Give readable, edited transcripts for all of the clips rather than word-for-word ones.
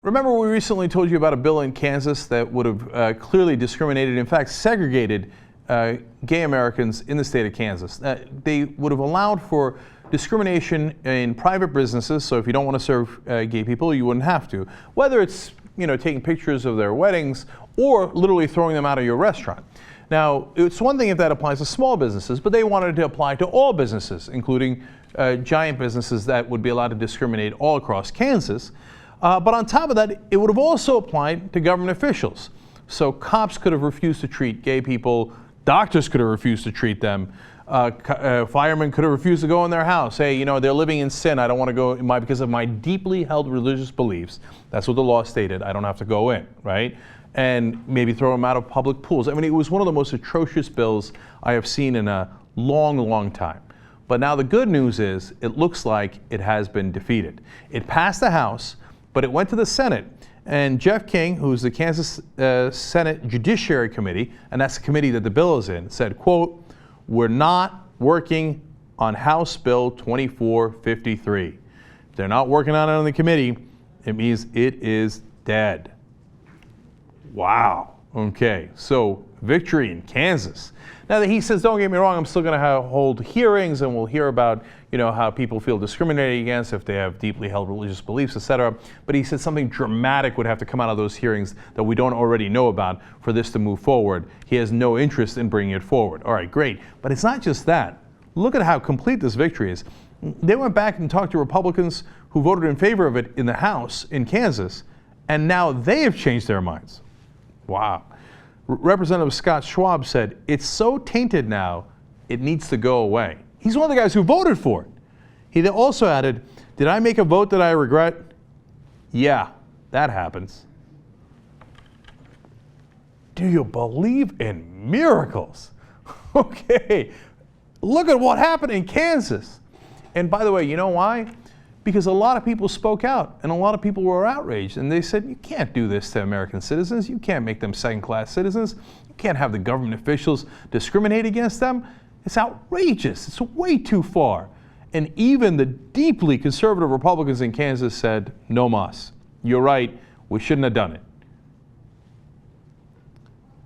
Remember we recently told you about a bill in Kansas that would have clearly discriminated, in fact segregated gay Americans in the state of Kansas. They would have allowed for discrimination in private businesses, so if you don't want to serve gay people, you wouldn't have to. Whether it's, taking pictures of their weddings or literally throwing them out of your restaurant. Now, it's one thing if that applies to small businesses, but they wanted to apply to all businesses, including giant businesses that would be allowed to discriminate all across Kansas. But on top of that, it would have also applied to government officials. So cops could have refused to treat gay people, doctors could have refused to treat them, firemen could have refused to go in their house. Hey, they're living in sin, I don't want to go because of my deeply held religious beliefs. That's what the law stated, I don't have to go in, right? And maybe throw them out of public pools. I mean, it was one of the most atrocious bills I have seen in a long, long time. But now the good news is, it looks like it has been defeated. It passed the House, but it went to the Senate. And Jeff King, who's the Kansas Senate Judiciary Committee, and that's the committee that the bill is in, said, quote, "We're not working on House Bill 2453. If they're not working on it on the committee, it means it is dead." Wow. Okay, so victory in Kansas. Now that he says, don't get me wrong, I'm still going to hold hearings and we'll hear about, how people feel discriminated against if they have deeply held religious beliefs, etc. But he said something dramatic would have to come out of those hearings that we don't already know about for this to move forward. He has no interest in bringing it forward. All right, great. But it's not just that. Look at how complete this victory is. They went back and talked to Republicans who voted in favor of it in the House in Kansas, and now they have changed their minds. Wow. Representative Scott Schwab said, it's so tainted now, it needs to go away. He's one of the guys who voted for it. He also added, did I make a vote that I regret? Yeah, that happens. Do you believe in miracles? Okay, look at what happened in Kansas. And by the way, you know why? Because a lot of people spoke out and a lot of people were outraged and they said, you can't do this to American citizens. You can't make them second-class citizens. You can't have the government officials discriminate against them. It's outrageous. It's way too far. And even the deeply conservative Republicans in Kansas said, no mas. You're right. We shouldn't have done it.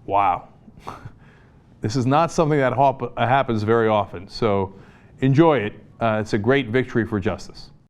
Wow. This is not something that happens very often. So enjoy it. It's a great victory for justice.